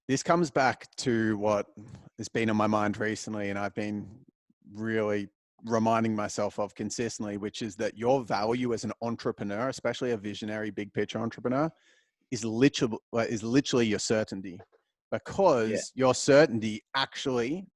This comes back to what has been on my mind recently, and I've been really reminding myself of consistently, which is that your value as an entrepreneur, especially a visionary big picture entrepreneur, is literally your certainty, Yeah, because your certainty actually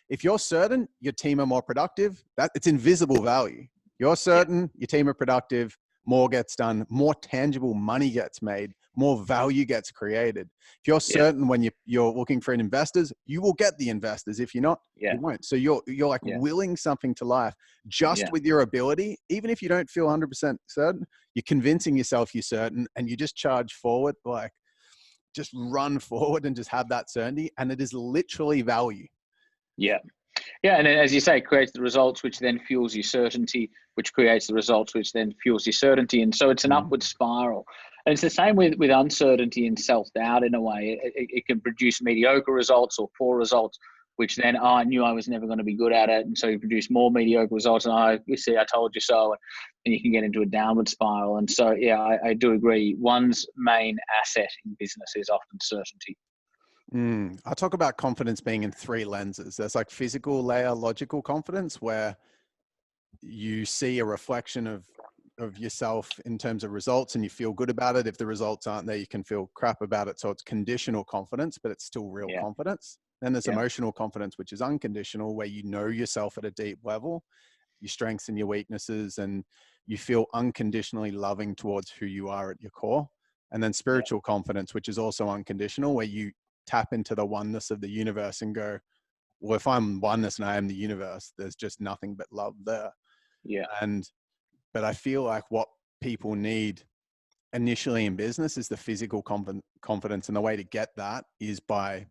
if you're certain your team are more productive, that it's invisible value. You're yeah, certain your team are productive, more gets done, more tangible money gets made, more value gets created. If you're yeah, certain when you're looking for investors, you will get the investors. If you're not, yeah, you won't. So you're like yeah, willing something to life just yeah, with your ability, even if you don't feel 100% certain. You're convincing yourself you're certain, and you just charge forward, like just run forward and just have that certainty. And it is literally value. yeah. Yeah, and then, as you say, it creates the results, which then fuels your certainty, which creates the results, which then fuels your certainty. And so it's an Mm. upward spiral. And it's the same with uncertainty and self-doubt in a way. It can produce mediocre results or poor results, which then, oh, I knew I was never going to be good at it. And so you produce more mediocre results. And you see, I told you so. And you can get into a downward spiral. And so, yeah, I do agree. One's main asset in business is often certainty. I talk about confidence being in three lenses. There's like physical layer, logical confidence, where you see a reflection of yourself in terms of results and you feel good about it. If the results aren't there, you can feel crap about it. So it's conditional confidence, but it's still real Yeah, confidence. Then there's yeah, emotional confidence, which is unconditional, where you know yourself at a deep level, your strengths and your weaknesses, and you feel unconditionally loving towards who you are at your core. And then yeah, spiritual confidence, which is also unconditional, where you tap into the oneness of the universe and go, well, if I'm oneness and I am the universe, there's just nothing but love there. yeah, And but I feel like what people need initially in business is the physical confidence, and the way to get that is by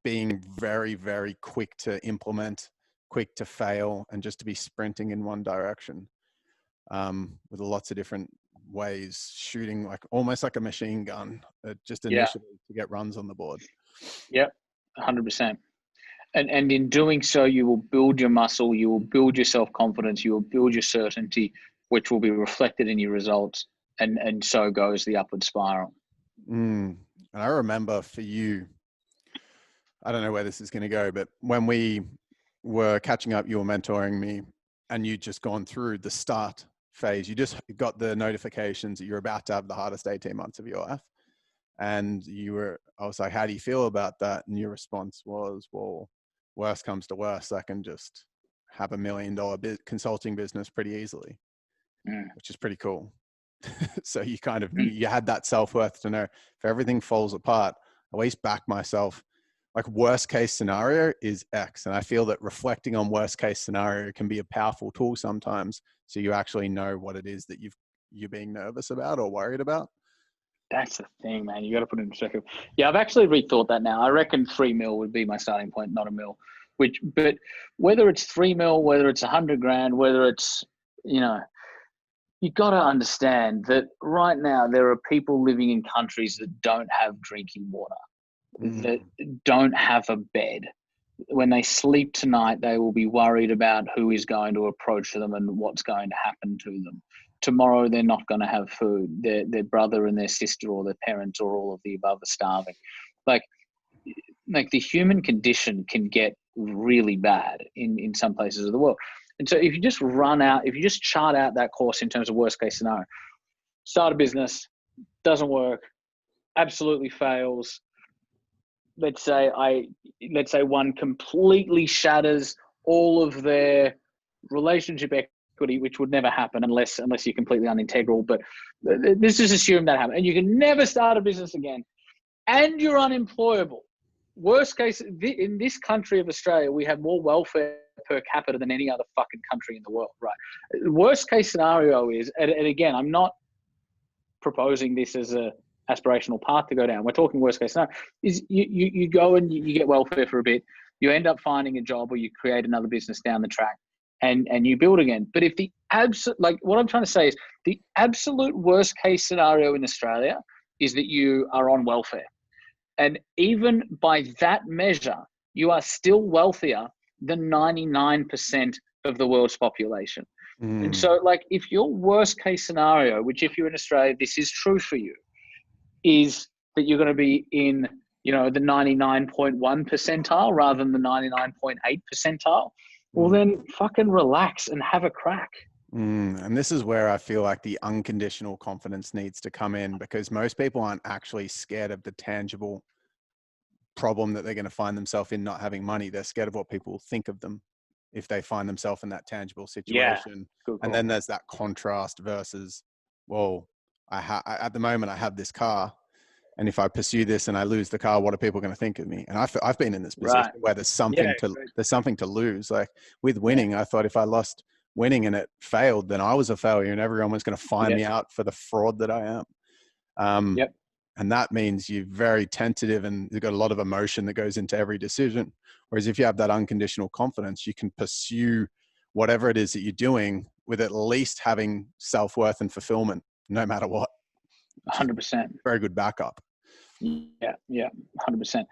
being very, very quick to implement, quick to fail, and just to be sprinting in one direction, with lots of different ways, shooting like almost like a machine gun, just yeah, initially to get runs on the board. yeah, 100%. And in doing so, you will build your muscle, you will build your self-confidence, you will build your certainty, which will be reflected in your results. And so goes the upward spiral. And I remember for you, I don't know where this is going to go, but when we were catching up, you were mentoring me, and you just gone through the start phase. You just got the notifications that you're about to have the hardest 18 months of your life. And I was like, how do you feel about that? And your response was, well, worst comes to worst, I can just have $1 million consulting business pretty easily, Mm. which is pretty cool. So you kind of Mm. you had that self-worth to know if everything falls apart, at least back myself. Like worst case scenario is X. And I feel that reflecting on worst case scenario can be a powerful tool sometimes. So you actually know what it is that you're being nervous about or worried about. That's the thing, man. You got to put it in perspective. Yeah, I've actually rethought that now. I reckon 3 mil would be my starting point, not a mil. But whether it's 3 mil, whether it's 100 grand, whether it's, you know, you got to understand that right now there are people living in countries that don't have drinking water, that Mm. don't have a bed. When they sleep tonight, they will be worried about who is going to approach them and what's going to happen to them. Tomorrow, they're not going to have food. Their brother and their sister or their parents or all of the above are starving. Like, like the human condition can get really bad in some places of the world. And so if you just if you just chart out that course in terms of worst case scenario, start a business, doesn't work, absolutely fails. Let's say one completely shatters all of their relationship equity, which would never happen unless you're completely unintegral. But let's just assume that happened, and you can never start a business again, and you're unemployable. Worst case, in this country of Australia, we have more welfare per capita than any other fucking country in the world, right? Worst case scenario is, and again, I'm not proposing this as a aspirational path to go down. We're talking worst case scenario. Is you go and you get welfare for a bit, you end up finding a job or you create another business down the track, and you build again. But if the like what I'm trying to say is the absolute worst case scenario in Australia is that you are on welfare. And even by that measure, you are still wealthier than 99% of the world's population. And Mm. so, like, if your worst case scenario, which if you're in Australia, this is true for you, is that you're going to be in you know, the 99.1 percentile rather than the 99.8 percentile, well, Mm. then fucking relax and have a crack. And this is where I feel like the unconditional confidence needs to come in, because most people aren't actually scared of the tangible problem that they're going to find themselves in not having money. They're scared of what people think of them if they find themselves in that tangible situation. And then there's that contrast versus, well, at the moment I have this car, and if I pursue this and I lose the car, what are people going to think of me? And I've been in this position where there's something to lose. Like with winning, I thought if I lost winning and it failed, then I was a failure and everyone was going to find me out for the fraud that I am. And that means you're very tentative and you've got a lot of emotion that goes into every decision. Whereas if you have that unconditional confidence, you can pursue whatever it is that you're doing with at least having self-worth and fulfillment, no matter what. 100%. Very good backup. Yeah, 100%.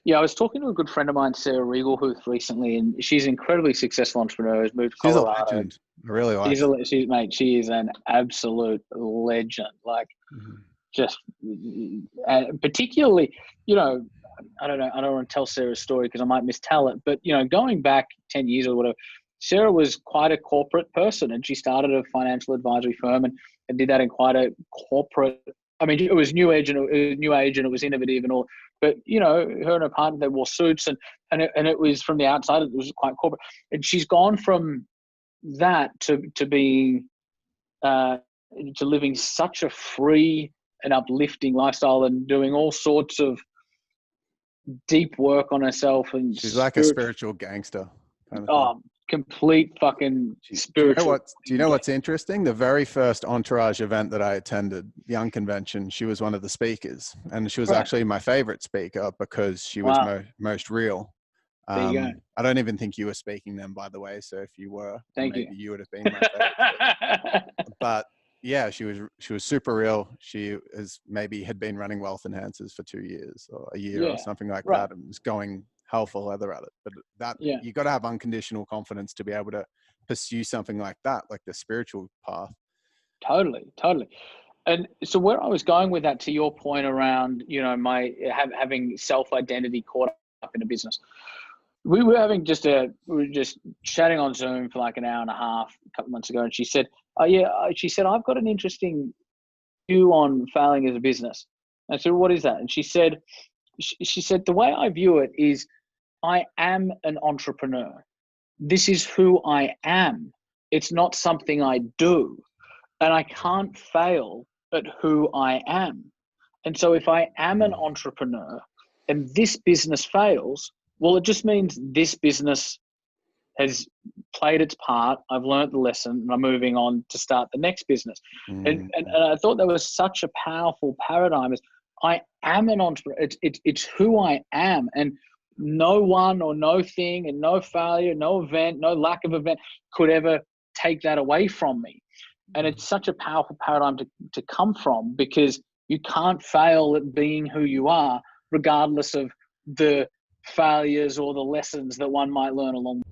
Yeah, I was talking to a good friend of mine, Sarah Riegelhuth, recently, and she's an incredibly successful entrepreneur. Has moved to Colorado. She's a legend. I really like her. She is an absolute legend. Like, just particularly, you know, I don't want to tell Sarah's story because I might mistell it, but, you know, going back 10 years or whatever, Sarah was quite a corporate person, and she started a financial advisory firm and did that in quite a corporate. I mean, it was new age and it was innovative and all. But, you know, her and her partner, they wore suits and it was from the outside, it was quite corporate. And she's gone from that to being to living such a free and uplifting lifestyle and doing all sorts of deep work on herself. And she's like a spiritual gangster. Kind of complete fucking spiritual. Do you know what's interesting? The very first Entourage event that I attended, the Young Convention, she was one of the speakers, and she was actually my favorite speaker because she was most real. There you go. I don't even think you were speaking then, by the way. So if you were, maybe you would have been my favorite. But yeah, she was super real. She had been running wealth enhancers for 2 years or a year or something like that, and was going hell for leather at it. But you got to have unconditional confidence to be able to pursue something like that, like the spiritual path. Totally. And so where I was going with that, to your point around, you know, my having self-identity caught up in a business, we were just chatting on Zoom for like an hour and a half a couple months ago, and she said, she said, I've got an interesting view on failing as a business. And I said, what is that? And she said, the way I view it is, I am an entrepreneur. This is who I am. It's not something I do. And I can't fail at who I am. And so if I am an entrepreneur and this business fails, well, it just means this business has played its part. I've learned the lesson and I'm moving on to start the next business. And I thought that was such a powerful paradigm. Is I am an entrepreneur. It's who I am. And no one or no thing and no failure, no event, no lack of event could ever take that away from me. And it's such a powerful paradigm to come from, because you can't fail at being who you are, regardless of the failures or the lessons that one might learn along.